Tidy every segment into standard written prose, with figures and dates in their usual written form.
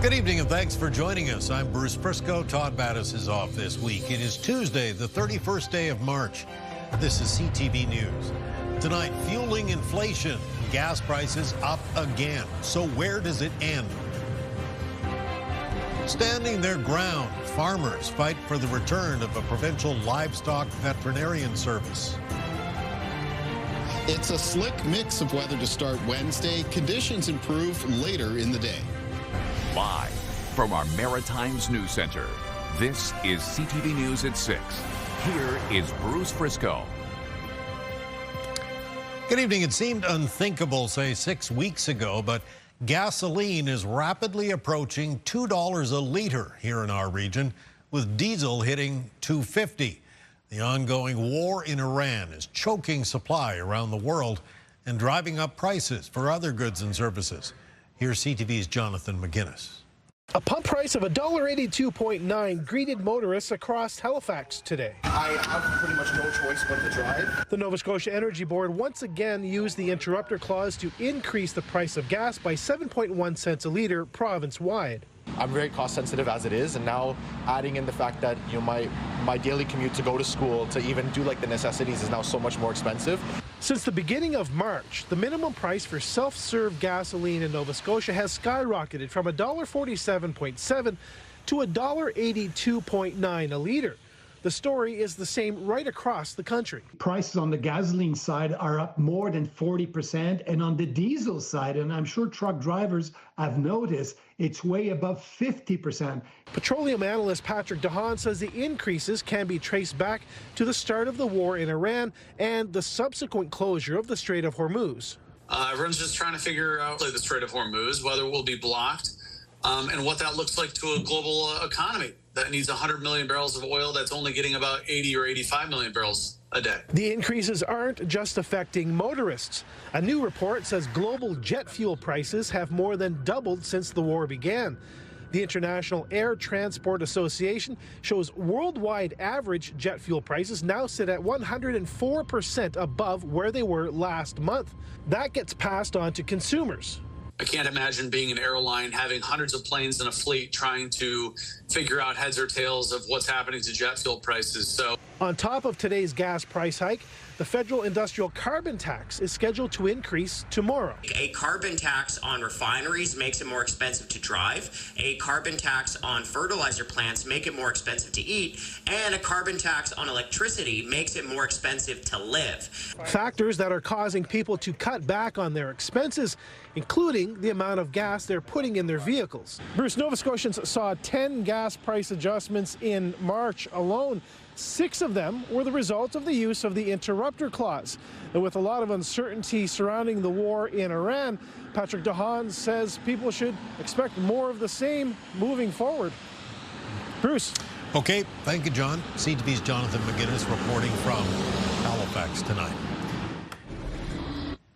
Good evening and thanks for joining us. I'm Bruce Briscoe. Todd Battis is off this week. It is Tuesday, the 31st day of March. This is CTV News. Tonight, fueling inflation. Gas prices up again. So where does it end? Standing their ground, farmers fight for the return of a provincial livestock veterinarian service. It's a slick mix of weather to start Wednesday. Conditions improve later in the day. Live from our Maritimes News Center, this is CTV News at 6. Here is Bruce Briscoe. Good evening. It seemed unthinkable, say, 6 weeks ago, but gasoline is rapidly approaching $2 a liter here in our region, with diesel hitting $2.50. The ongoing war in Iran is choking supply around the world and driving up prices for other goods and services. Here's CTV's Jonathan McGuinness. A pump price of $1.82.9 greeted motorists across Halifax today. I have pretty much no choice but to drive. The Nova Scotia Energy Board once again used the interrupter clause to increase the price of gas by 7.1 cents a litre province-wide. I'm very cost sensitive as it is, and now adding in the fact that my daily commute to go to school, to even do like the necessities, is now so much more expensive. Since the beginning of March, the minimum price for self-serve gasoline in Nova Scotia has skyrocketed from $1.47.7 to $1.82.9 a litre. The story is the same right across the country. Prices on the gasoline side are up more than 40%, and on the diesel side, and I'm sure truck drivers have noticed, it's way above 50%. Petroleum analyst Patrick DeHaan says the increases can be traced back to the start of the war in Iran and the subsequent closure of the Strait of Hormuz. Everyone's just trying to figure out the Strait of Hormuz, whether it will be blocked, and what that looks like to a global economy that needs 100 million barrels of oil that's only getting about 80 or 85 million barrels a day. The increases aren't just affecting motorists. A new report says global jet fuel prices have more than doubled since the war began. The International Air Transport Association shows worldwide average jet fuel prices now sit at 104% above where they were last month. That gets passed on to consumers. I can't imagine being an airline having hundreds of planes in a fleet trying to figure out heads or tails of what's happening to jet fuel prices. So, on top of today's gas price hike, the federal industrial carbon tax is scheduled to increase tomorrow. A carbon tax on refineries makes it more expensive to drive. A carbon tax on fertilizer plants make it more expensive to eat. And a carbon tax on electricity makes it more expensive to live. Factors that are causing people to cut back on their expenses, including the amount of gas they're putting in their vehicles. Bruce, Nova Scotians saw 10 gas price adjustments in March alone. 6 of them were the result of the use of the interrupter clause. And with a lot of uncertainty surrounding the war in Iran, Patrick DeHaan says people should expect more of the same moving forward. Bruce. Okay, thank you, John. CTV's Jonathan McGuinness reporting from Halifax tonight.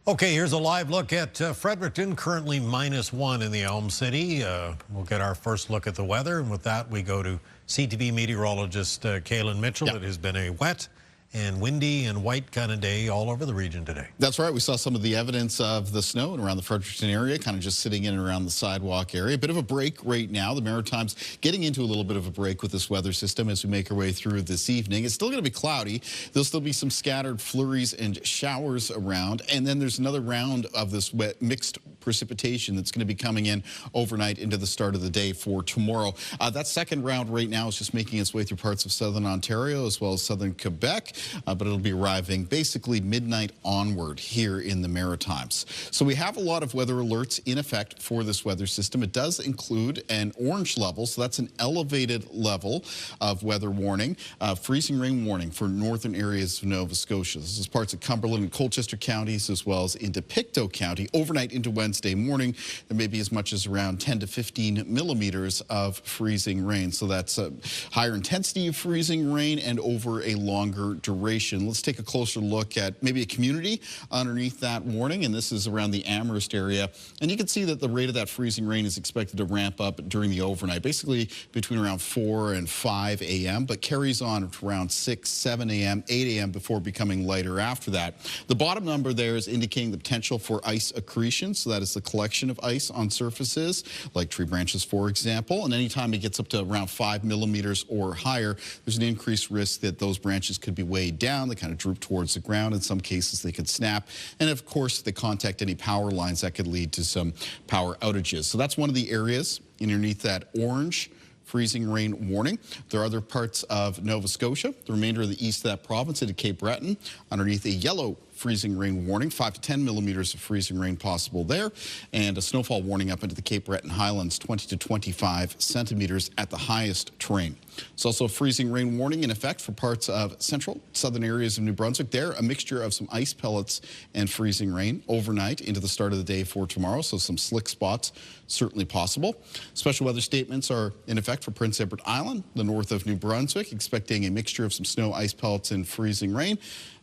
Okay, here's a live look at Fredericton, currently -1 in the Elm City. We'll get our first look at the weather, and with that, we go to CTV meteorologist Kaylin Mitchell. Yep. It has been a wet and windy and white kind of day all over the region today. That's right. We saw some of the evidence of the snow and around the Fredericton area, kind of just sitting in and around the sidewalk area. A bit of a break right now. The Maritimes getting into a little bit of a break with this weather system as we make our way through this evening. It's still going to be cloudy. There'll still be some scattered flurries and showers around. And then there's another round of this wet mixed precipitation that's going to be coming in overnight into the start of the day for tomorrow. That second round right now is just making its way through parts of southern Ontario as well as southern Quebec. But it'll be arriving basically midnight onward here in the Maritimes. So we have a lot of weather alerts in effect for this weather system. It does include an orange level, so that's an elevated level of weather warning, freezing rain warning for northern areas of Nova Scotia. This is parts of Cumberland and Colchester counties as well as into Pictou County. Overnight into Wednesday morning, there may be as much as around 10 to 15 millimeters of freezing rain. So that's a higher intensity of freezing rain and over a longer duration. Let's take a closer look at maybe a community underneath that warning, and this is around the Amherst area. And you can see that the rate of that freezing rain is expected to ramp up during the overnight, basically between around 4 and 5 a.m., but carries on to around 6, 7 a.m., 8 a.m. before becoming lighter after that. The bottom number there is indicating the potential for ice accretion, so that is the collection of ice on surfaces, like tree branches, for example. And anytime it gets up to around 5 millimeters or higher, there's an increased risk that those branches could be weighed down. They kind of droop towards the ground. In some cases, they could snap. And of course, if they contact any power lines, that could lead to some power outages. So that's one of the areas underneath that orange freezing rain warning. There are other parts of Nova Scotia, the remainder of the east of that province into Cape Breton, underneath a yellow freezing rain warning, 5 to 10 millimeters of freezing rain possible there, and a snowfall warning up into the Cape Breton Highlands, 20 to 25 centimeters at the highest terrain. There's also a freezing rain warning in effect for parts of central, southern areas of New Brunswick. There, a mixture of some ice pellets and freezing rain overnight into the start of the day for tomorrow, so some slick spots certainly possible. Special weather statements are in effect for Prince Edward Island, the north of New Brunswick, expecting a mixture of some snow, ice pellets, and freezing rain.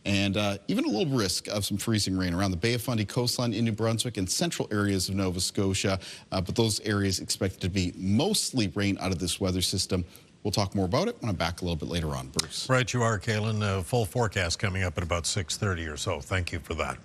And even a little risk of some freezing rain around the Bay of Fundy coastline in New Brunswick and central areas of Nova Scotia. But those areas expected to be mostly rain out of this weather system. We'll talk more about it when I'm back a little bit later on, Bruce. Right, you are, Kaylin. Full forecast coming up at about 6:30 or so. Thank you for that.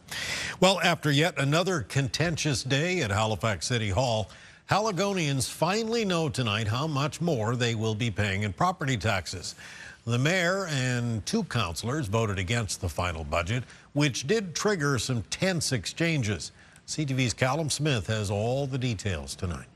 Well, after yet another contentious day at Halifax City Hall, Haligonians finally know tonight how much more they will be paying in property taxes. The mayor and 2 councillors voted against the final budget, which did trigger some tense exchanges. CTV's Callum Smith has all the details tonight.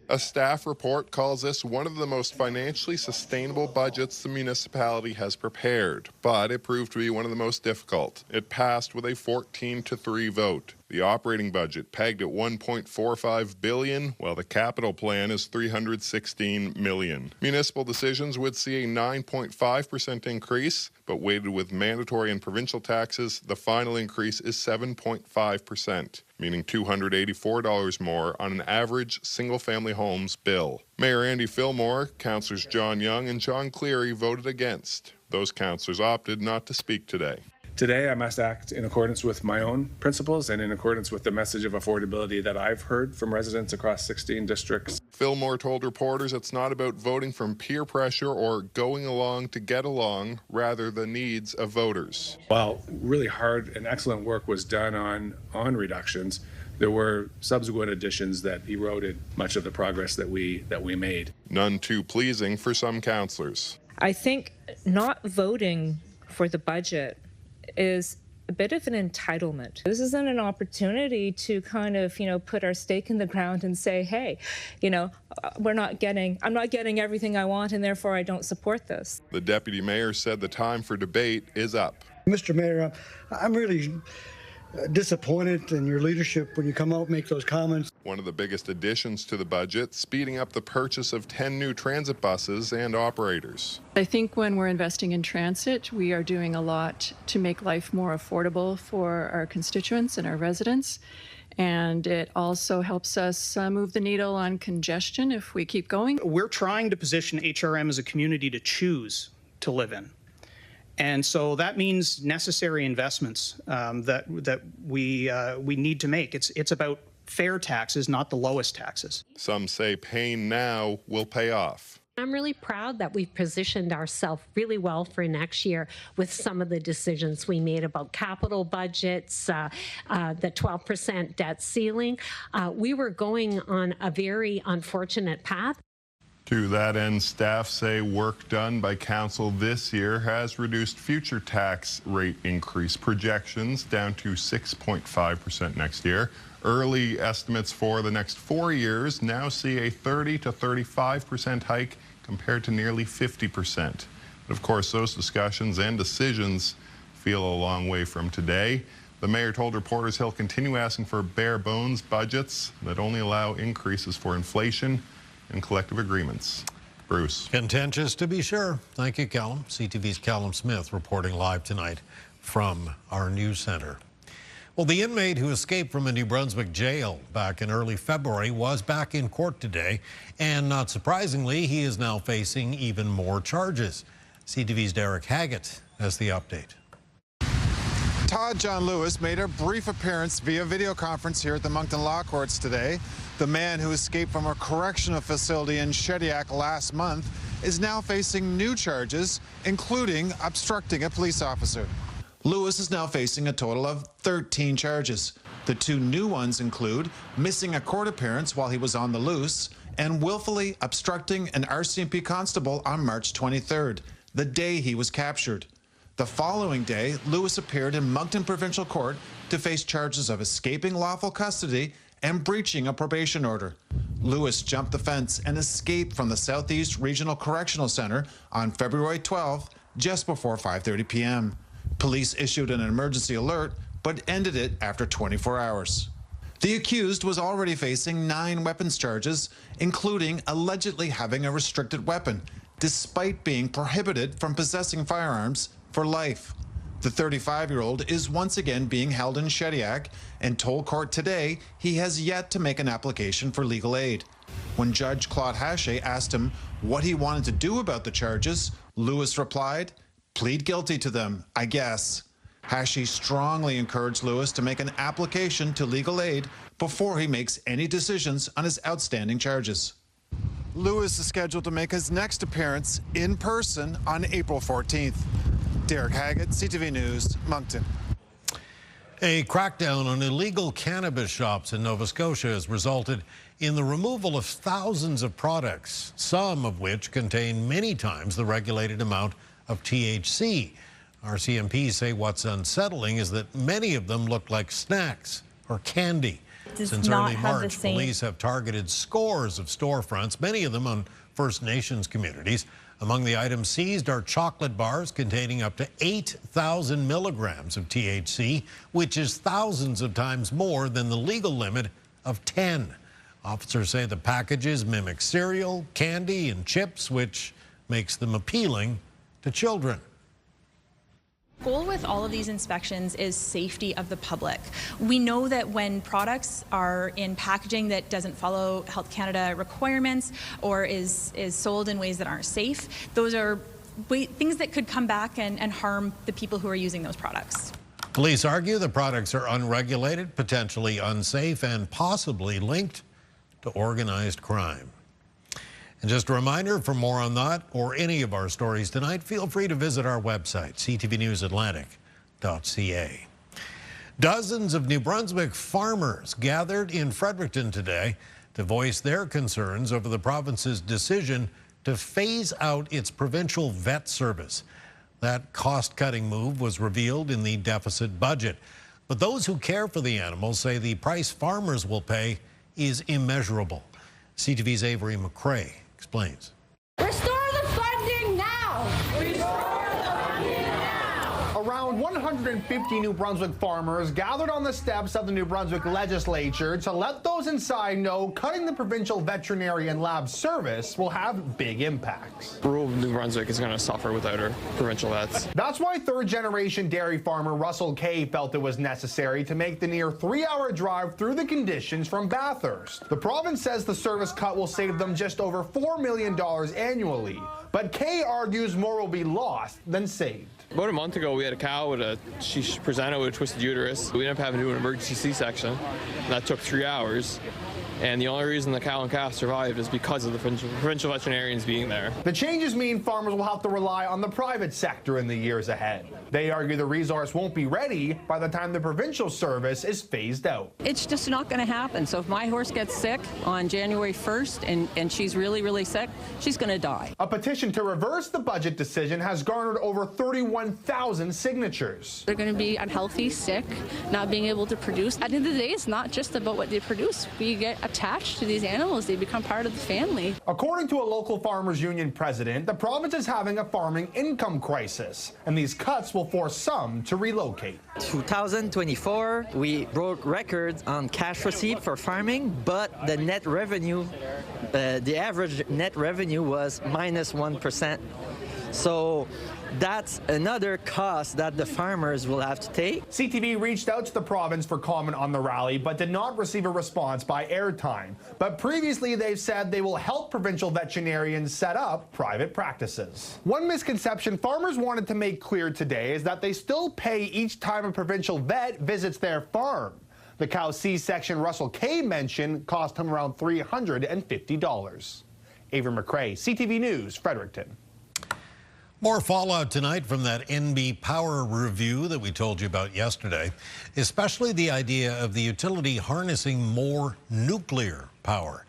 A staff report calls this one of the most financially sustainable budgets the municipality has prepared, but it proved to be one of the most difficult. It passed with a 14-3 vote. The operating budget pegged at $1.45 billion, while the capital plan is $316 million. Municipal decisions would see a 9.5% increase, but weighted with mandatory and provincial taxes, the final increase is 7.5%, meaning $284 more on an average single-family homes bill. Mayor Andy Fillmore, councillors John Young and John Cleary voted against. Those councillors opted not to speak today. Today, I must act in accordance with my own principles and in accordance with the message of affordability that I've heard from residents across 16 districts. Fillmore told reporters it's not about voting from peer pressure or going along to get along, rather the needs of voters. While really hard and excellent work was done on reductions, there were subsequent additions that eroded much of the progress that we made. None too pleasing for some councillors. I think not voting for the budget is a bit of an entitlement. This isn't an opportunity to kind of, put our stake in the ground and say, hey, I'm not getting everything I want and therefore I don't support this. The deputy mayor said the time for debate is up. Mr. Mayor, I'm really disappointed in your leadership when you come out and make those comments. One of the biggest additions to the budget, speeding up the purchase of 10 new transit buses and operators. I think when we're investing in transit, we are doing a lot to make life more affordable for our constituents and our residents. And it also helps us move the needle on congestion if we keep going. We're trying to position HRM as a community to choose to live in. And so that means necessary investments that we need to make. It's about fair taxes, not the lowest taxes. Some say paying now will pay off. I'm really proud that we've positioned ourselves really well for next year with some of the decisions we made about capital budgets, the 12% debt ceiling. We were going on a very unfortunate path. To that end, staff say work done by council this year has reduced future tax rate increase projections down to 6.5% next year. Early estimates for the next 4 years now see a 30 to 35% hike compared to nearly 50%. But of course, those discussions and decisions feel a long way from today. The mayor told reporters he'll continue asking for bare bones budgets that only allow increases for inflation and collective agreements. Bruce. Contentious to be sure. Thank you, Callum. CTV's Callum Smith reporting live tonight from our news center. Well, the inmate who escaped from a New Brunswick jail back in early February was back in court today, and not surprisingly, he is now facing even more charges. CTV's Derek Haggett has the update. Todd John Lewis made a brief appearance via video conference here at the Moncton Law Courts today. The man who escaped from a correctional facility in Shediac last month is now facing new charges, including obstructing a police officer. Lewis is now facing a total of 13 charges. The 2 new ones include missing a court appearance while he was on the loose and willfully obstructing an RCMP constable on March 23rd, the day he was captured. The following day, Lewis appeared in Moncton Provincial Court to face charges of escaping lawful custody and breaching a probation order. Lewis jumped the fence and escaped from the Southeast Regional Correctional Center on February 12th, just before 5:30 p.m. Police issued an emergency alert, but ended it after 24 hours. The accused was already facing 9 weapons charges, including allegedly having a restricted weapon, despite being prohibited from possessing firearms for life. The 35-year-old is once again being held in Shediac and told court today he has yet to make an application for legal aid. When Judge Claude Haché asked him what he wanted to do about the charges, Lewis replied, "Plead guilty to them, I guess." Haché strongly encouraged Lewis to make an application to legal aid before he makes any decisions on his outstanding charges. Lewis is scheduled to make his next appearance in person on April 14th. Derek Haggett, CTV News, Moncton. A crackdown on illegal cannabis shops in Nova Scotia has resulted in the removal of thousands of products, some of which contain many times the regulated amount of THC. RCMPs say what's unsettling is that many of them look like snacks or candy. Since early March, police have targeted scores of storefronts, many of them on First Nations communities. Among the items seized are chocolate bars containing up to 8,000 milligrams of THC, which is thousands of times more than the legal limit of 10. Officers say the packages mimic cereal, candy, and chips, which makes them appealing to children. The goal with all of these inspections is safety of the public. We know that when products are in packaging that doesn't follow Health Canada requirements or is sold in ways that aren't safe, those are things that could come back and harm the people who are using those products. Police argue the products are unregulated, potentially unsafe, and possibly linked to organized crime. And just a reminder, for more on that or any of our stories tonight, feel free to visit our website, ctvnewsatlantic.ca. Dozens of New Brunswick farmers gathered in Fredericton today to voice their concerns over the province's decision to phase out its provincial vet service. That cost-cutting move was revealed in the deficit budget. But those who care for the animals say the price farmers will pay is immeasurable. CTV's Avery McCrae explains. Restore the funding now! Restore the funding now! Around 150 New Brunswick farmers gathered on the steps of the New Brunswick legislature to let those inside know cutting the provincial veterinarian lab service will have big impacts. Rural New Brunswick is going to suffer without our provincial vets. That's why third-generation dairy farmer Russell Kay felt it was necessary to make the near 3-hour drive through the conditions from Bathurst. The province says the service cut will save them just over $4 million annually, but Kay argues more will be lost than saved. About a month ago, we had a cow she presented with a twisted uterus. We ended up having to do an emergency C-section. That took 3 hours. And the only reason the cow and calf survived is because of the provincial veterinarians being there. The changes mean farmers will have to rely on the private sector in the years ahead. They argue the resource won't be ready by the time the provincial service is phased out. It's just not going to happen. So if my horse gets sick on January 1st and she's really, really sick, she's going to die. A petition to reverse the budget decision has garnered over 31,000 signatures. They're going to be unhealthy, sick, not being able to produce. At the end of the day, it's not just about what they produce. We get attached to these animals. They become part of the family. According to a local farmers union president, the province is having a farming income crisis, and these cuts will force some to relocate. 2024, we broke records on cash receipt for farming, but the net revenue, the average net revenue was minus 1%. So that's another cost that the farmers will have to take. CTV reached out to the province for comment on the rally, but did not receive a response by airtime. But previously, they've said they will help provincial veterinarians set up private practices. One misconception farmers wanted to make clear today is that they still pay each time a provincial vet visits their farm. The cow C-section Russell Kay mentioned cost him around $350. Avery McCrae, CTV News, Fredericton. More fallout tonight from that NB Power review that we told you about yesterday, especially the idea of the utility harnessing more nuclear power.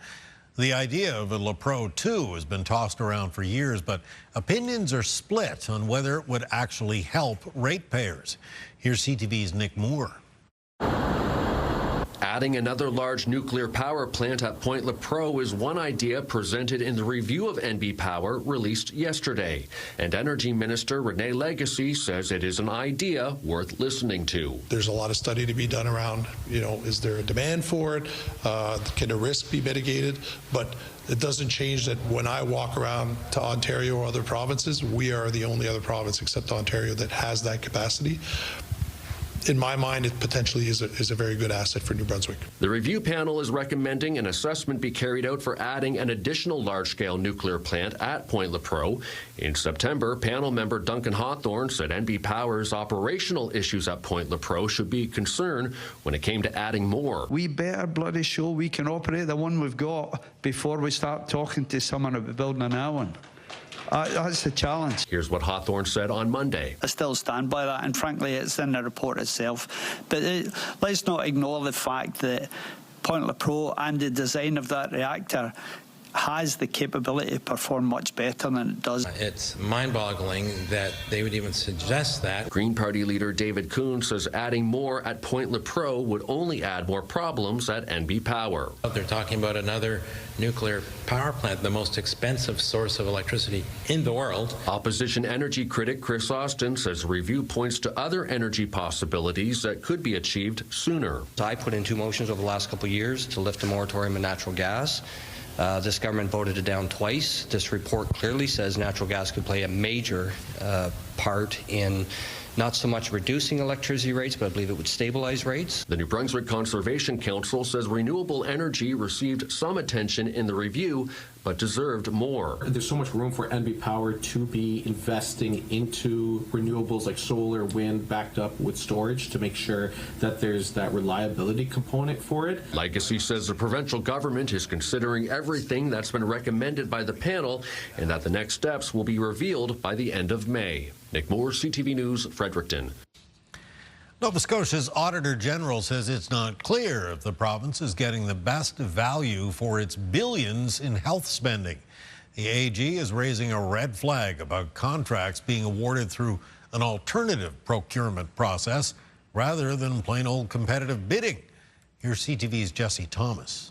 The idea of a LaPro 2 has been tossed around for years, but opinions are split on whether it would actually help ratepayers. Here's CTV's Nick Moore. Adding another large nuclear power plant at Point LaPro is one idea presented in the review of NB Power released yesterday. And Energy Minister Renee Legacy says it is an idea worth listening to. There's a lot of study to be done around, is there a demand for it? Can the risk be mitigated? But it doesn't change that when I walk around to Ontario or other provinces, we are the only other province except Ontario that has that capacity. In my mind, it potentially is a very good asset for New Brunswick. The review panel is recommending an assessment be carried out for adding an additional large-scale nuclear plant at Point LaPro. In September, panel member Duncan Hawthorne said NB Power's operational issues at Point LaPro should be a concern when it came to adding more. We better bloody show we can operate the one we've got before we start talking to someone about building another one. That's the challenge. Here's what Hawthorne said on Monday. I still stand by that, and frankly, it's in the report itself. But let's not ignore the fact that Point LaPro and the design of that reactor has the capability to perform much better than it does. It's mind-boggling that they would even suggest that. Green Party leader David Kuhn says adding more at Point LaPro would only add more problems at NB Power. They're talking about another nuclear power plant, the most expensive source of electricity in the world. Opposition energy critic Chris Austin says review points to other energy possibilities that could be achieved sooner. I put in 2 motions over the last couple of years to lift the moratorium on natural gas. This government voted it down twice. This report clearly says natural gas could play a major part in not so much reducing electricity rates, but I believe it would stabilize rates. The New Brunswick Conservation Council says renewable energy received some attention in the review, but deserved more. There's so much room for NB Power to be investing into renewables like solar, wind, backed up with storage to make sure that there's that reliability component for it. Legacy says the provincial government is considering everything that's been recommended by the panel and that the next steps will be revealed by the end of May. Nick Moore, CTV News, Fredericton. Nova Scotia's Auditor General says it's not clear if the province is getting the best value for its billions in health spending. The AG is raising a red flag about contracts being awarded through an alternative procurement process rather than plain old competitive bidding. Here's CTV's Jesse Thomas.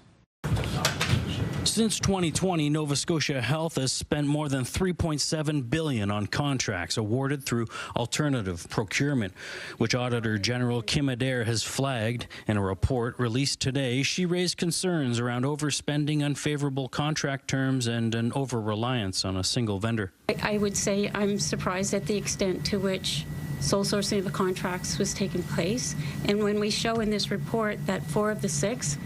Since 2020, Nova Scotia Health has spent more than $3.7 billion on contracts awarded through alternative procurement, which Auditor General Kim Adair has flagged. In a report released today, she raised concerns around overspending, unfavorable contract terms, and an over-reliance on a single vendor. I would say I'm surprised at the extent to which sole sourcing of the contracts was taking place. And when we show in this report that 4 of the 6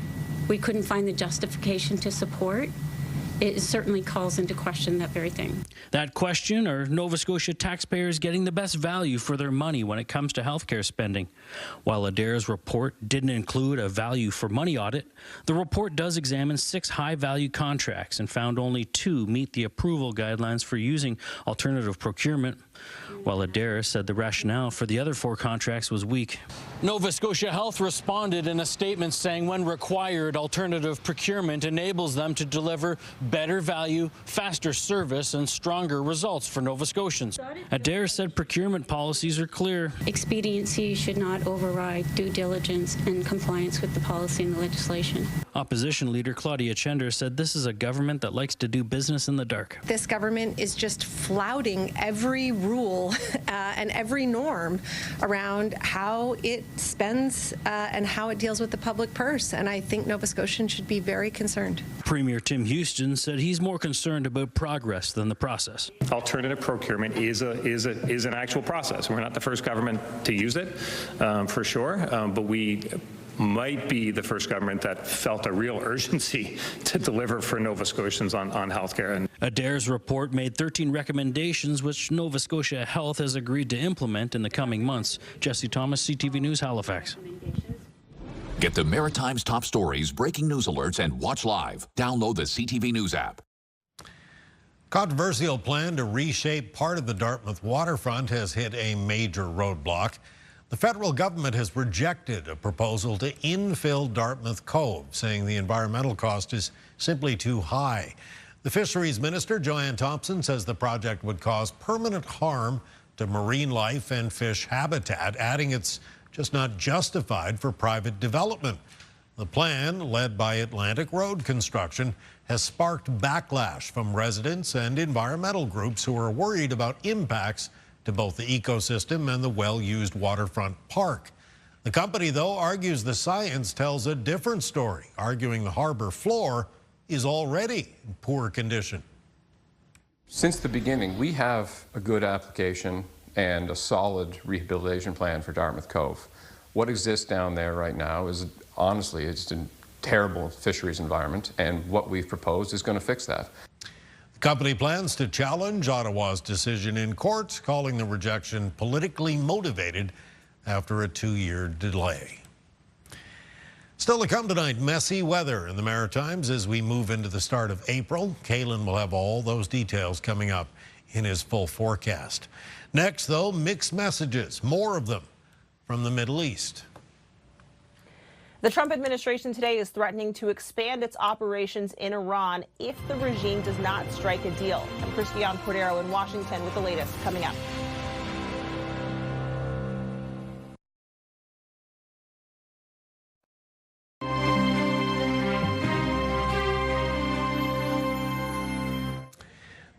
we couldn't find the justification to support, it certainly calls into question that very thing. That question, are Nova Scotia taxpayers getting the best value for their money when it comes to healthcare spending? While Adair's report didn't include a value for money audit, the report does examine 6 high-value contracts and found only 2 meet the approval guidelines for using alternative procurement, while Adair said the rationale for the other 4 contracts was weak. Nova Scotia Health responded in a statement saying when required, alternative procurement enables them to deliver better value, faster service, and stronger results for Nova Scotians. Adair said procurement policies are clear. Expediency should not override due diligence and compliance with the policy and the legislation. Opposition leader Claudia Chender said this is a government that likes to do business in the dark. This government is just flouting every rule and every norm around how it spends and how it deals with the public purse. And I think Nova Scotians should be very concerned. Premier Tim Houston said he's more concerned about progress than the process. Alternative procurement is an actual process. We're not the first government to use it, for sure, but we might be the first government that felt a real urgency to deliver for Nova Scotians on healthcare. Adair's report made 13 recommendations, which Nova Scotia Health has agreed to implement in the coming months. Jesse Thomas, CTV News, Halifax. Get the Maritimes top stories, breaking news alerts, and watch live. Download the CTV News app. Controversial plan to reshape part of the Dartmouth waterfront has hit a major roadblock. The federal government has rejected a proposal to infill Dartmouth Cove, saying the environmental cost is simply too high. The Fisheries Minister, Joanne Thompson, says the project would cause permanent harm to marine life and fish habitat, adding it's just not justified for private development. The plan, led by Atlantic Road Construction, has sparked backlash from residents and environmental groups who are worried about impacts to both the ecosystem and the well-used waterfront park. The company, though, argues the science tells a different story, arguing the harbor floor is already in poor condition. Since the beginning, we have a good application and a solid rehabilitation plan for Dartmouth Cove. What exists down there right now is, honestly, it's a terrible fisheries environment, and what we've proposed is going to fix that. The company plans to challenge Ottawa's decision in court, calling the rejection politically motivated after a 2-year delay. Still to come tonight, messy weather in the Maritimes as we move into the start of April. Kalen will have all those details coming up in his full forecast. Next, though, mixed messages, more of them from the Middle East. The Trump administration today is threatening to expand its operations in Iran if the regime does not strike a deal. I'm Christiane Cordero in Washington with the latest coming up.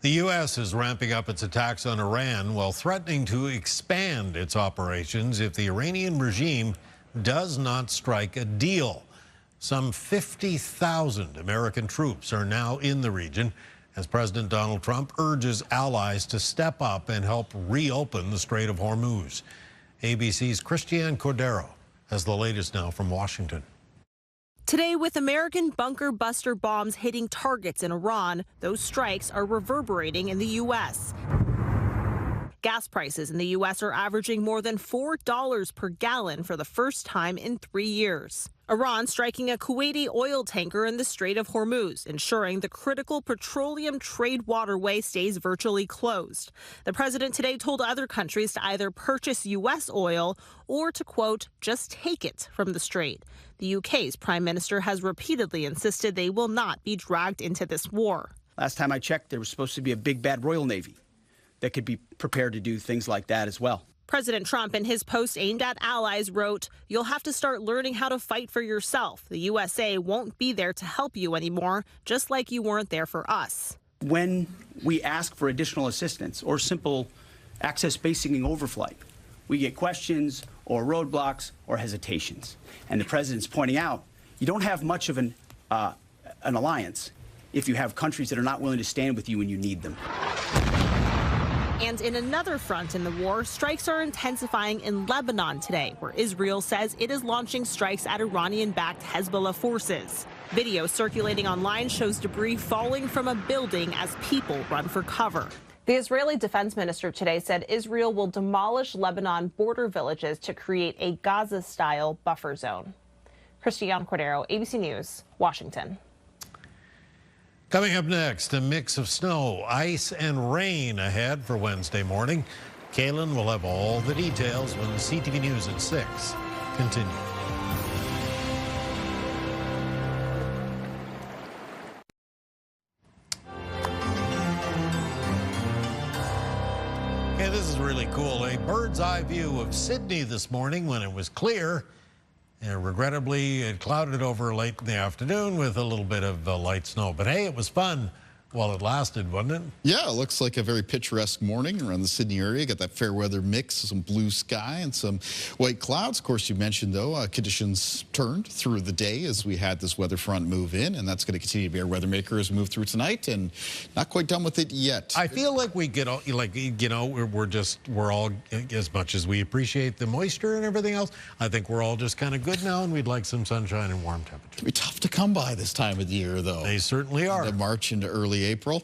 The U.S. is ramping up its attacks on Iran while threatening to expand its operations if the Iranian regime does not strike a deal. Some 50,000 American troops are now in the region as President Donald Trump urges allies to step up and help reopen the Strait of Hormuz. ABC's Christiane Cordero has the latest now from Washington. Today, with American bunker buster bombs hitting targets in Iran, those strikes are reverberating in the U.S. Gas prices in the U.S. are averaging more than $4 per gallon for the first time in 3 years. Iran striking a Kuwaiti oil tanker in the Strait of Hormuz, ensuring the critical petroleum trade waterway stays virtually closed. The president today told other countries to either purchase U.S. oil or to, quote, just take it from the strait. The UK's prime minister has repeatedly insisted they will not be dragged into this war. Last time I checked, there was supposed to be a big bad Royal Navy that could be prepared to do things like that as well. President Trump, in his post aimed at allies, wrote, "You'll have to start learning how to fight for yourself. The USA won't be there to help you anymore, just like you weren't there for us." When we ask for additional assistance or simple access basing and overflight, we get questions or roadblocks or hesitations. And the president's pointing out, you don't have much of an alliance if you have countries that are not willing to stand with you when you need them. And in another front in the war, strikes are intensifying in Lebanon today, where Israel says it is launching strikes at Iranian-backed Hezbollah forces. Video circulating online shows debris falling from a building as people run for cover. The Israeli defense minister today said Israel will demolish Lebanon border villages to create a Gaza-style buffer zone. Christiane Cordero, ABC News, Washington. Coming up next, a mix of snow, ice, and rain ahead for Wednesday morning. Kalen will have all the details when CTV News at 6 continue. Okay, this is really cool. A bird's eye view of Sydney this morning when it was clear. And regrettably, it clouded over late in the afternoon with a little bit of light snow. But hey, it was fun while it lasted, wasn't it? Yeah, it looks like a very picturesque morning around the Sydney area. Got that fair weather mix, some blue sky and some white clouds. Of course, you mentioned, though, conditions turned through the day as we had this weather front move in, and that's going to continue to be our weather maker as we move through tonight, and not quite done with it yet. I feel like we get all, like, you know, we're all, as much as we appreciate the moisture and everything else, I think we're all just kind of good now, and we'd like some sunshine and warm temperatures. It'll be tough to come by this time of the year, though. They certainly are. The March into early early April.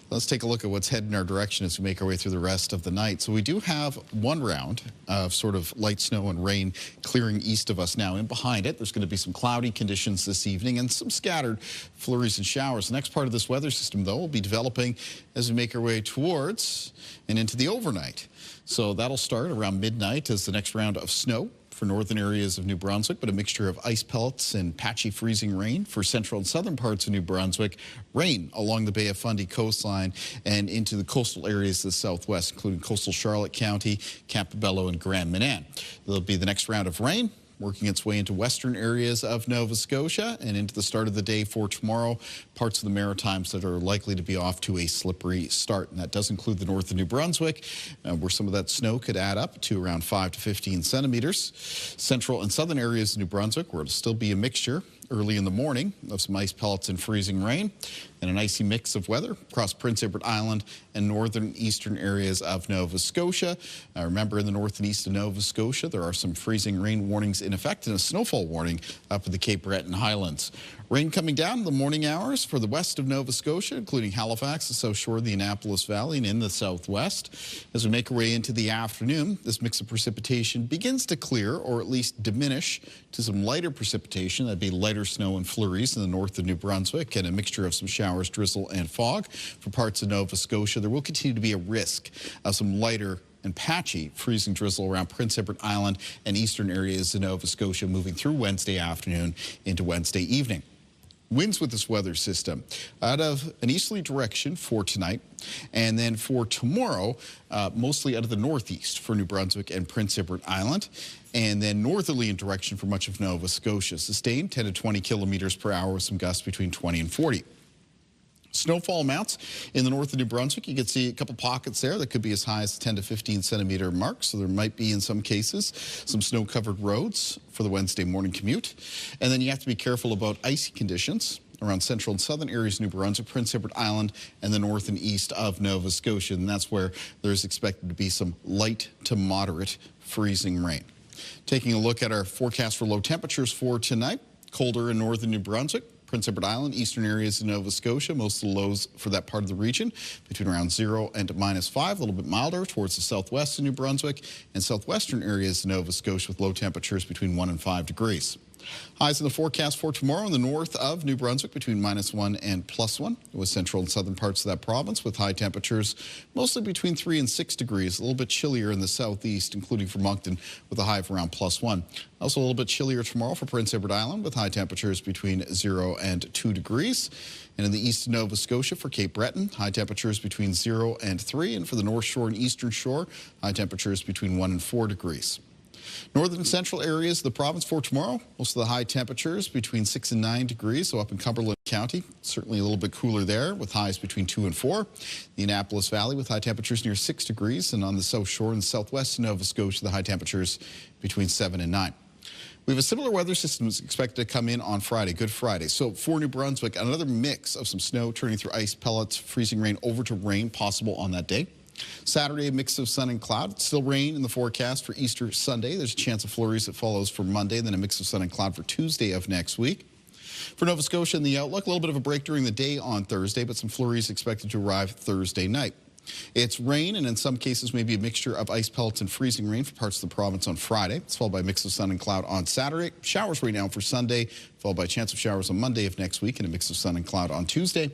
Let's take a look at what's heading our direction as we make our way through the rest of the night. So we do have one round of sort of light snow and rain clearing east of us now. In behind it, there's going to be some cloudy conditions this evening and some scattered flurries and showers. The next part of this weather system, though, will be developing as we make our way towards and into the overnight. So that'll start around midnight as the next round of snow for northern areas of New Brunswick, but a mixture of ice pellets and patchy freezing rain for central and southern parts of New Brunswick. Rain along the Bay of Fundy coastline and into the coastal areas of the southwest, including coastal Charlotte County, Campobello, and Grand Manan. There'll be the next round of rain working its way into western areas of Nova Scotia and into the start of the day for tomorrow, parts of the Maritimes that are likely to be off to a slippery start. And that does include the north of New Brunswick, where some of that snow could add up to around 5 to 15 centimeters. Central and southern areas of New Brunswick, where it'll still be a mixture early in the morning of some ice pellets and freezing rain, and an icy mix of weather across Prince Edward Island and northern eastern areas of Nova Scotia. Remember, in the north and east of Nova Scotia, there are some freezing rain warnings in effect and a snowfall warning up at the Cape Breton Highlands. Rain coming down in the morning hours for the west of Nova Scotia, including Halifax, the south shore of the Annapolis Valley, and in the southwest. As we make our way into the afternoon, this mix of precipitation begins to clear, or at least diminish, to some lighter precipitation. That'd be lighter snow and flurries in the north of New Brunswick, and a mixture of some showers, drizzle, and fog for parts of Nova Scotia. There will continue to be a risk of some lighter and patchy freezing drizzle around Prince Edward Island and eastern areas of Nova Scotia moving through Wednesday afternoon into Wednesday evening. Winds with this weather system out of an easterly direction for tonight, and then for tomorrow, mostly out of the northeast for New Brunswick and Prince Edward Island, and then northerly in direction for much of Nova Scotia. Sustained 10 to 20 kilometers per hour with some gusts between 20 and 40. Snowfall amounts in the north of New Brunswick, you can see a couple pockets there that could be as high as 10 to 15 centimeter mark. So there might be, in some cases, some snow-covered roads for the Wednesday morning commute. And then you have to be careful about icy conditions around central and southern areas of New Brunswick, Prince Edward Island, and the north and east of Nova Scotia. And that's where there's expected to be some light to moderate freezing rain. Taking a look at our forecast for low temperatures for tonight, colder in northern New Brunswick, Prince Edward Island, eastern areas of Nova Scotia, most of the lows for that part of the region between around 0 and -5, a little bit milder towards the southwest of New Brunswick and southwestern areas of Nova Scotia with low temperatures between 1 and 5 degrees. Highs in the forecast for tomorrow in the north of New Brunswick between -1 and +1, with central and southern parts of that province with high temperatures mostly between 3 and 6 degrees, a little bit chillier in the southeast, including for Moncton with a high of around +1. Also a little bit chillier tomorrow for Prince Edward Island with high temperatures between 0 and 2 degrees. And in the east of Nova Scotia for Cape Breton, high temperatures between 0 and 3. And for the North Shore and Eastern Shore, high temperatures between 1 and 4 degrees. Northern and central areas of the province for tomorrow, most of the high temperatures between 6 and 9 degrees. So up in Cumberland County, certainly a little bit cooler there with highs between 2 and 4. The Annapolis Valley with high temperatures near 6 degrees. And on the south shore and southwest of Nova Scotia, the high temperatures between 7 and 9. We have a similar weather system expected to come in on Friday, Good Friday. So for New Brunswick, another mix of some snow turning through ice pellets, freezing rain over to rain possible on that day. Saturday, a mix of sun and cloud. Still rain in the forecast for Easter Sunday. There's a chance of flurries that follows for Monday, then a mix of sun and cloud for Tuesday of next week. For Nova Scotia in the outlook, a little bit of a break during the day on Thursday, but some flurries expected to arrive Thursday night. It's rain, and in some cases maybe a mixture of ice pellets and freezing rain for parts of the province on Friday. It's followed by a mix of sun and cloud on Saturday. Showers right now for Sunday, followed by a chance of showers on Monday of next week, and a mix of sun and cloud on Tuesday.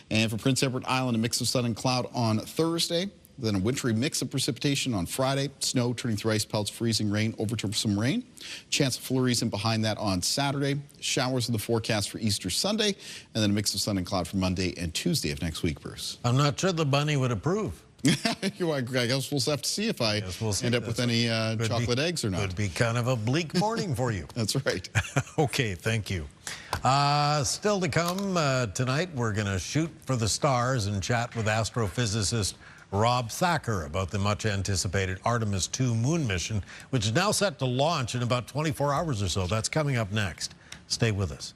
And for Prince Edward Island, a mix of sun and cloud on Thursday. Then a wintry mix of precipitation on Friday, snow turning through ice pellets, freezing rain over to some rain. Chance of flurries in behind that on Saturday. Showers in the forecast for Easter Sunday, and then a mix of sun and cloud for Monday and Tuesday of next week, Bruce. I'm not sure the bunny would approve. I guess we'll have to see if I end up with any chocolate eggs or not. Could be kind of a bleak morning for you. That's right. Okay, thank you. Still to come tonight, we're going to shoot for the stars and chat with astrophysicist Rob Thacker about the much-anticipated Artemis II moon mission, which is now set to launch in about 24 hours or so. That's coming up next. Stay with us.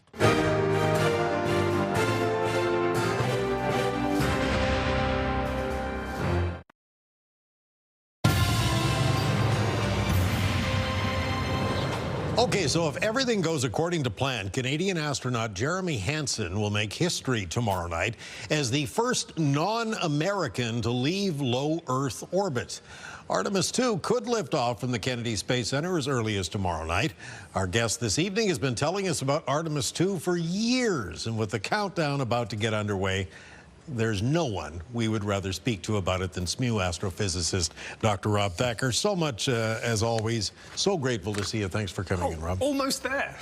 Okay, so if everything goes according to plan, Canadian astronaut Jeremy Hansen will make history tomorrow night as the first non-American to leave low Earth orbit. Artemis II could lift off from the Kennedy Space Center as early as tomorrow night. Our guest this evening has been telling us about Artemis II for years, and with the countdown about to get underway, there's no one we would rather speak to about it than SMU astrophysicist Dr. Rob Thacker. So much, as always, so grateful to see you. Thanks for coming in, Rob. Almost there.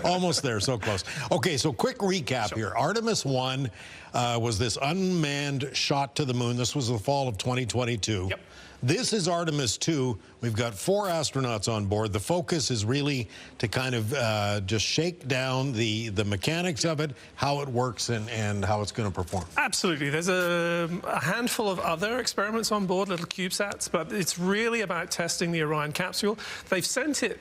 Almost there, so close. Okay, so quick recap here. Artemis I was this unmanned shot to the moon. This was the fall of 2022. Yep. This is Artemis II. We've got 4 astronauts on board. The focus is really to kind of just shake down the mechanics of it, how it works, and how it's going to perform. Absolutely. There's a handful of other experiments on board, little CubeSats, but it's really about testing the Orion capsule. They've sent it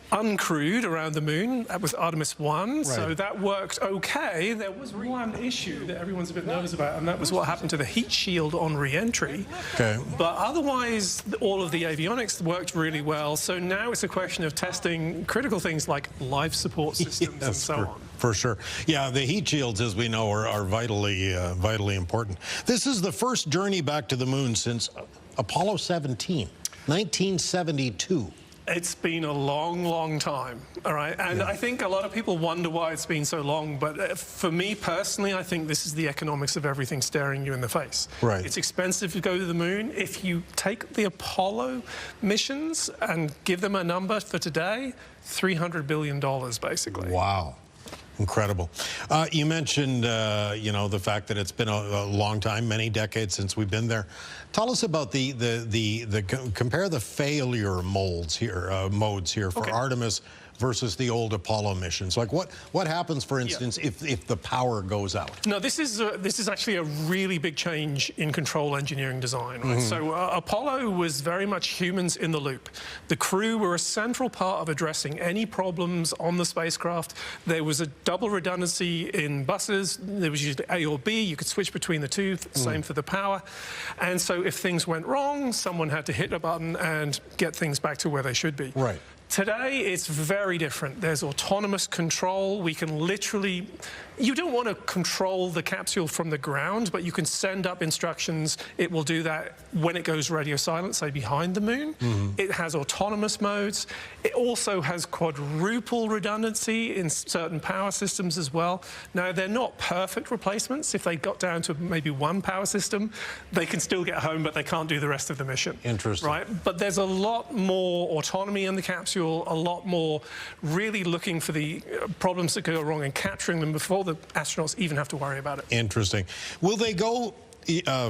uncrewed around the moon. That was Artemis I, so that worked okay. There was one issue that everyone's a bit nervous about, and that was what happened to the heat shield on re-entry. Okay. But otherwise, all of the avionics worked really well, so now it's a question of testing critical things like life support systems and so on. For sure. Yeah, the heat shields, as we know, are vitally important. This is the first journey back to the moon since Apollo 17, 1972. It's been a long, long time, all right? And I think a lot of people wonder why it's been so long, but for me personally, I think this is the economics of everything staring you in the face. Right. It's expensive to go to the moon. If you take the Apollo missions and give them a number for today, $300 billion, basically. Wow. Incredible. You mentioned, you know, the fact that it's been a long time, many decades since we've been there. Tell us about compare the failure modes here for Artemis versus the old Apollo missions. Like what happens, for instance, if the power goes out? No, this is actually a really big change in control engineering design. Right? So Apollo was very much humans in the loop. The crew were a central part of addressing any problems on the spacecraft. There was a double redundancy in buses. There was usually A or B. You could switch between the two. Same for the power. And so if things went wrong, someone had to hit a button and get things back to where they should be. Right. Today, it's very different. There's autonomous control. We can literally... You don't want to control the capsule from the ground, but you can send up instructions. It will do that when it goes radio silent, say behind the moon. It has autonomous modes. It also has quadruple redundancy in certain power systems as well. Now, they're not perfect replacements. If they got down to maybe one power system, they can still get home, but they can't do the rest of the mission. Interesting. Right? But there's a lot more autonomy in the capsule, a lot more really looking for the problems that go wrong and capturing them before the astronauts even have to worry about it. Interesting. Will they go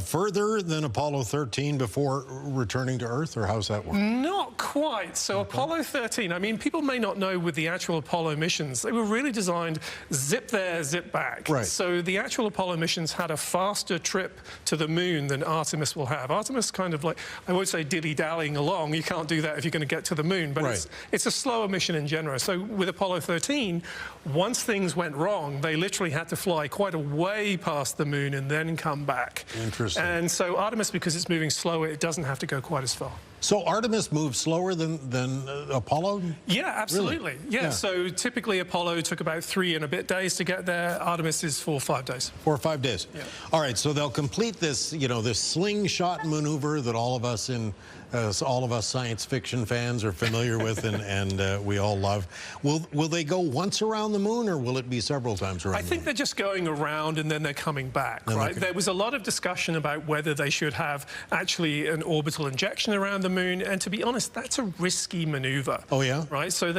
further than Apollo 13 before returning to Earth, or how's that work? Not quite. So Apollo 13, I mean, people may not know with the actual Apollo missions, they were really designed zip there, zip back. Right. So the actual Apollo missions had a faster trip to the moon than Artemis will have. Artemis kind of like, I won't say dilly-dallying along, you can't do that if you're going to get to the moon, but it's a slower mission in general. So with Apollo 13, once things went wrong, they literally had to fly quite a way past the moon and then come back. Interesting. And so Artemis, because it's moving slower, it doesn't have to go quite as far. So Artemis moves slower than Apollo? Yeah, absolutely. Really? Yeah, so typically Apollo took about 3 and a bit days to get there. Artemis is 4 or 5 days. 4 or 5 days. Yeah. All right, so they'll complete this, you know, this slingshot maneuver that all of us science fiction fans are familiar with and we all love. Will they go once around the moon, or will it be several times around the moon? I think they're just going around and then they're coming back, right? There was a lot of discussion about whether they should have actually an orbital injection around the moon, and to be honest, that's a risky maneuver. Oh, yeah? Right? So,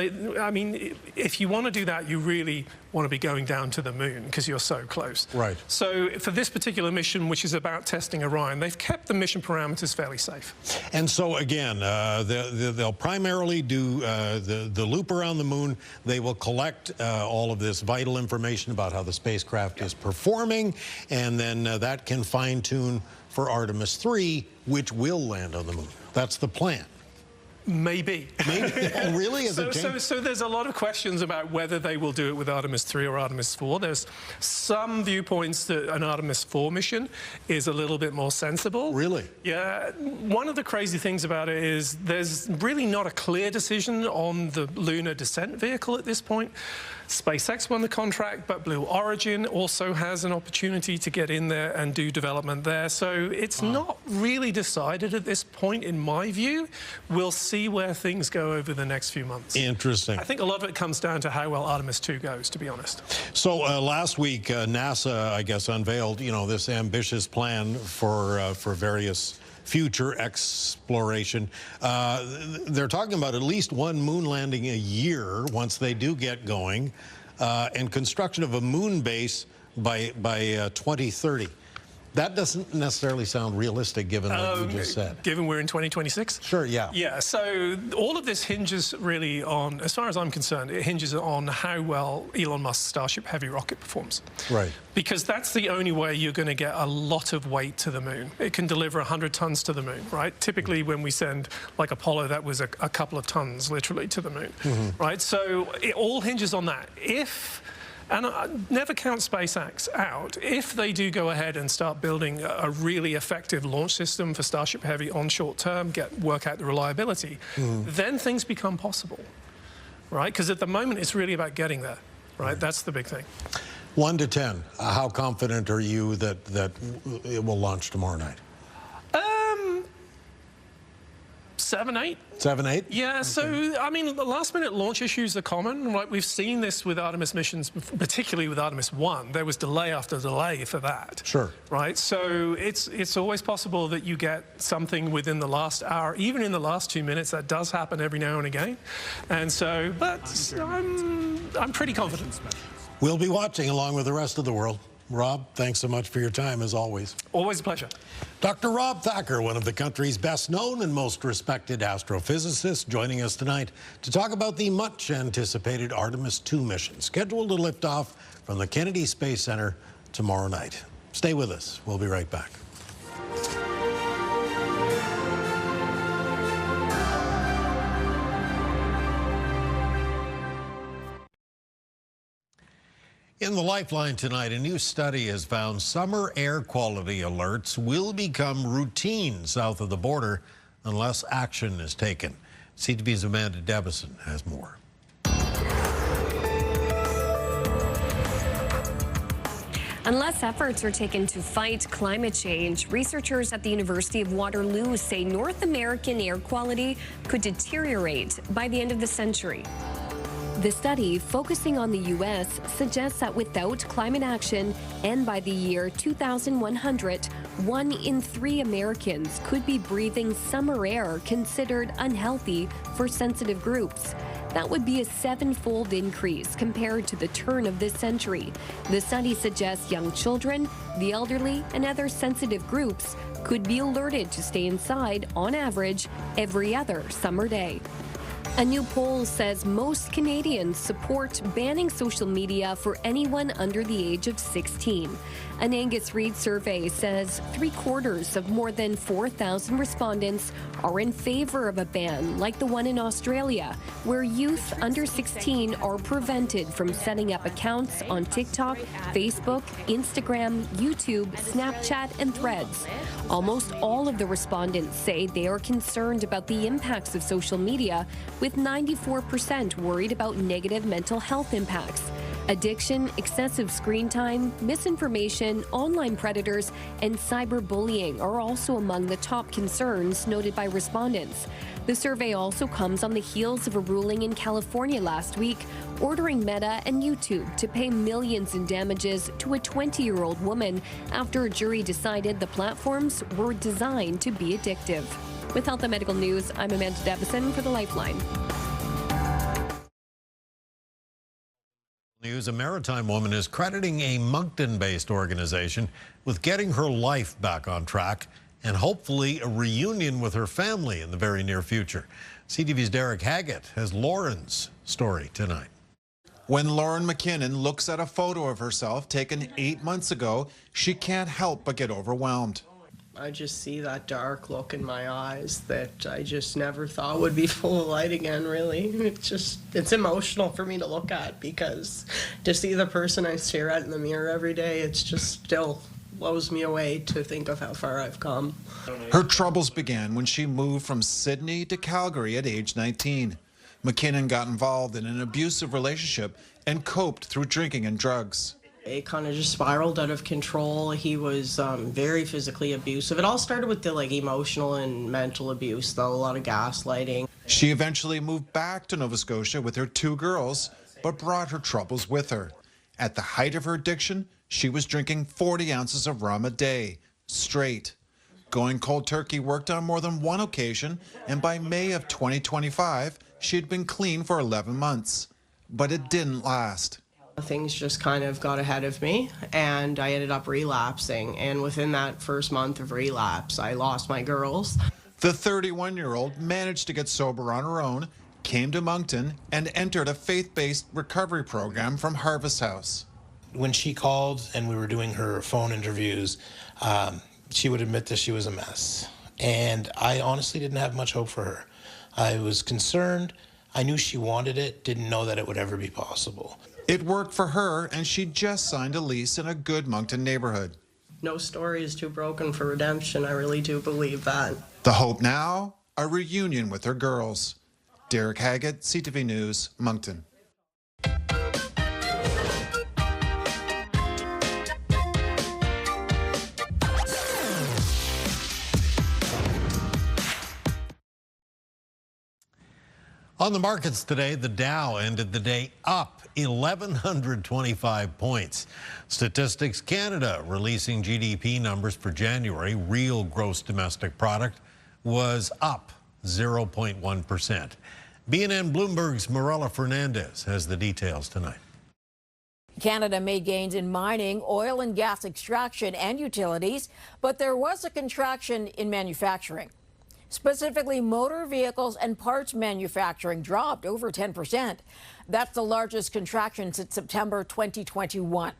I mean, if you want to do that, you really want to be going down to the moon because you're so close. Right. So for this particular mission, which is about testing Orion, they've kept the mission parameters fairly safe. And so again, they'll primarily do the loop around the moon. They will collect all of this vital information about how the spacecraft is performing, and then that can fine-tune for Artemis III, which will land on the moon. That's the plan. Maybe. Maybe. Oh, really? So there's a lot of questions about whether they will do it with Artemis 3 or Artemis 4. There's some viewpoints that an Artemis 4 mission is a little bit more sensible. Really? Yeah. One of the crazy things about it is there's really not a clear decision on the lunar descent vehicle at this point. SpaceX won the contract, but Blue Origin also has an opportunity to get in there and do development there. So it's not really decided at this point, in my view. We'll see where things go over the next few months. Interesting. I think a lot of it comes down to how well Artemis II goes, to be honest. So last week, NASA, I guess, unveiled, this ambitious plan for various future exploration. They're talking about at least one moon landing a year once they do get going, and construction of a moon base by 2030. That doesn't necessarily sound realistic, given what you just said. Given we're in 2026? Sure, yeah. Yeah, so all of this hinges really on, as far as I'm concerned, it hinges on how well Elon Musk's Starship Heavy rocket performs. Right. Because that's the only way you're going to get a lot of weight to the moon. It can deliver 100 tons to the moon, right? Typically, when we send, like Apollo, that was a couple of tons, literally, to the moon, right? So it all hinges on that. And never count SpaceX out. If they do go ahead and start building a really effective launch system for Starship Heavy on short term, work out the reliability, then things become possible, right? Because at the moment, it's really about getting there, right? That's the big thing. 1 to 10, how confident are you that it will launch tomorrow night? 7, 8. 7, 8? Yeah, okay. So, I mean, the last-minute launch issues are common, right? We've seen this with Artemis missions, particularly with Artemis 1. There was delay after delay for that. Sure. Right? So it's always possible that you get something within the last hour, even in the last 2 minutes. That does happen every now and again. And so, but I'm pretty confident. We'll be watching along with the rest of the world. Rob, thanks so much for your time, as always. Always a pleasure. Dr. Rob Thacker, one of the country's best-known and most respected astrophysicists, joining us tonight to talk about the much-anticipated Artemis II mission, scheduled to lift off from the Kennedy Space Center tomorrow night. Stay with us. We'll be right back. In the Lifeline tonight, a new study has found summer air quality alerts will become routine south of the border unless action is taken. CTV's Amanda Debison has more. Unless efforts are taken to fight climate change, researchers at the University of Waterloo say North American air quality could deteriorate by the end of the century. The study, focusing on the U.S., suggests that without climate action and by the year 2100, 1 in 3 Americans could be breathing summer air considered unhealthy for sensitive groups. That would be a 7-fold increase compared to the turn of this century. The study suggests young children, the elderly, and other sensitive groups could be alerted to stay inside, on average, every other summer day. A new poll says most Canadians support banning social media for anyone under the age of 16. An Angus Reid survey says 3/4 of more than 4,000 respondents are in favor of a ban like the one in Australia, where youth under 16 are prevented from setting up accounts on TikTok, Facebook, Instagram, YouTube, Snapchat, and Threads. Almost all of the respondents say they are concerned about the impacts of social media, with 94% worried about negative mental health impacts. Addiction, excessive screen time, misinformation, online predators, and cyberbullying are also among the top concerns noted by respondents. The survey also comes on the heels of a ruling in California last week ordering Meta and YouTube to pay millions in damages to a 20-year-old woman after a jury decided the platforms were designed to be addictive. With Health and Medical News, I'm Amanda Debison for the Lifeline. News, a maritime woman is crediting a Moncton-based organization with getting her life back on track and hopefully a reunion with her family in the very near future. CTV's Derek Haggett has Lauren's story tonight. When Lauren McKinnon looks at a photo of herself taken 8 months ago, she can't help but get overwhelmed. I just see that dark look in my eyes that I just never thought would be full of light again, really. It's emotional for me to look at, because to see the person I stare at in the mirror every day, it's just still blows me away to think of how far I've come. Her troubles began when she moved from Sydney to Calgary at age 19. McKinnon got involved in an abusive relationship and coped through drinking and drugs. It kind of just spiraled out of control. He was very physically abusive. It all started with the emotional and mental abuse, though, a lot of gaslighting. She eventually moved back to Nova Scotia with her 2 girls, but brought her troubles with her. At the height of her addiction, she was drinking 40 ounces of rum a day, straight. Going cold turkey worked on more than one occasion, and by May of 2025, she had been clean for 11 months. But it didn't last. Things just kind of got ahead of me, and I ended up relapsing. And within that first month of relapse, I lost my girls. The 31-year-old managed to get sober on her own, came to Moncton, and entered a faith-based recovery program from Harvest House. When she called and we were doing her phone interviews, she would admit that she was a mess. And I honestly didn't have much hope for her. I was concerned. I knew she wanted it, didn't know that it would ever be possible. It worked for her, and she just signed a lease in a good Moncton neighborhood. No story is too broken for redemption. I really do believe that. The hope now, a reunion with her girls. Derek Haggett, CTV News, Moncton. On the markets today, the Dow ended the day up 1,125 points. Statistics Canada releasing GDP numbers for January. Real gross domestic product was up 0.1%. BNN Bloomberg's Marilla Fernandez has the details tonight. Canada made gains in mining, oil and gas extraction, and utilities, but there was a contraction in manufacturing. Specifically, motor vehicles and parts manufacturing dropped over 10%. That's the largest contraction since September 2021.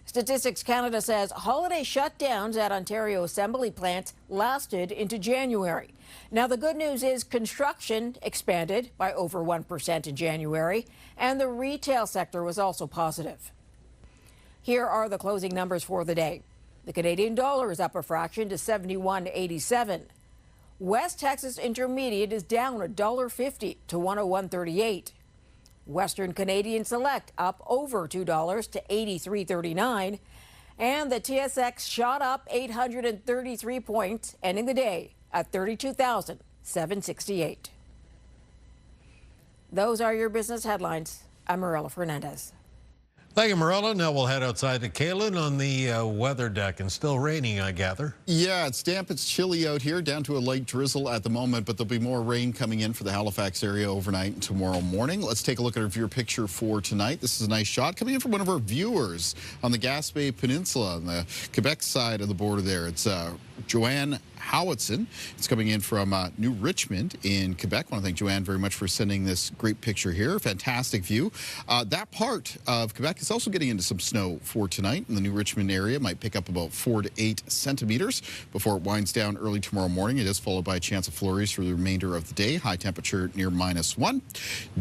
Statistics Canada says holiday shutdowns at Ontario assembly plants lasted into January. Now, the good news is construction expanded by over 1% in January, and the retail sector was also positive. Here are the closing numbers for the day. The Canadian dollar is up a fraction to 71.87. West Texas Intermediate is down $1.50 to 101.38. Western Canadian Select up over $2 to 83.39. And the TSX shot up 833 points, ending the day at 32,768. Those are your business headlines. I'm Marilla Fernandez. Thank you, Marilla. Now we'll head outside to Kaylin on the weather deck, and still raining, I gather. Yeah, it's damp, it's chilly out here, down to a light drizzle at the moment, but there'll be more rain coming in for the Halifax area overnight and tomorrow morning. Let's take a look at our viewer picture for tonight. This is a nice shot coming in from one of our viewers on the Gaspé Peninsula on the Quebec side of the border there. It's Joanne Howitson. It's coming in from New Richmond in Quebec. I want to thank Joanne very much for sending this great picture here. Fantastic view. That part of Quebec is also getting into some snow for tonight in the New Richmond area. Might pick up about 4 to 8 centimeters before it winds down early tomorrow morning. It is followed by a chance of flurries for the remainder of the day. High temperature near -1.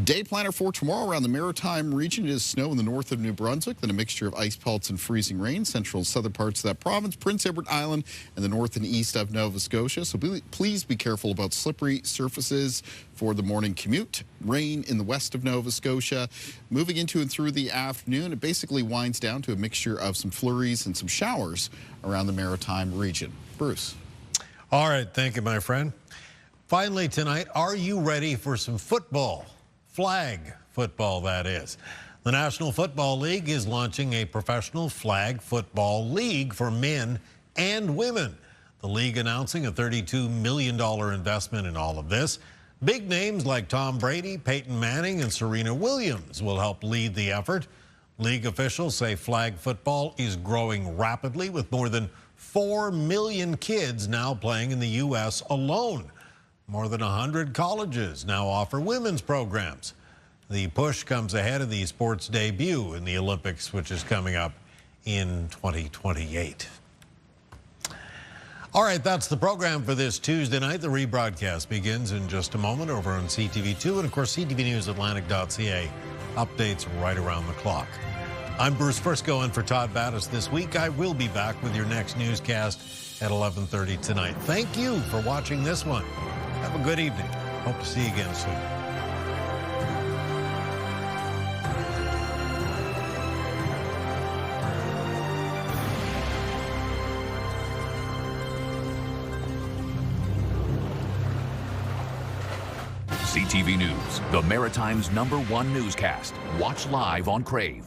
Day planner for tomorrow around the Maritime region. It is snow in the north of New Brunswick, then a mixture of ice pelts and freezing rain. Central and southern parts of that province, Prince Edward Island, and the north and east of Nova Scotia. So please be careful about slippery surfaces for the morning commute. Rain in the west of Nova Scotia. Moving into and through the afternoon, it basically winds down to a mixture of some flurries and some showers around the Maritime region. Bruce. All right, thank you, my friend. Finally tonight, are you ready for some football? Flag football, that is. The National Football League is launching a professional flag football league for men and women. The league announcing a $32 million investment in all of this. Big names like Tom Brady, Peyton Manning, and Serena Williams will help lead the effort. League officials say flag football is growing rapidly, with more than 4 million kids now playing in the U.S. alone. More than 100 colleges now offer women's programs. The push comes ahead of the sport's debut in the Olympics, which is coming up in 2028. All right, that's the program for this Tuesday night. The rebroadcast begins in just a moment over on CTV2 and, of course, ctvnewsatlantic.ca. Updates right around the clock. I'm Bruce Frisco in for Todd Battis this week. I will be back with your next newscast at 11:30 tonight. Thank you for watching this one. Have a good evening. Hope to see you again soon. CTV News, the Maritimes' #1 newscast. Watch live on Crave.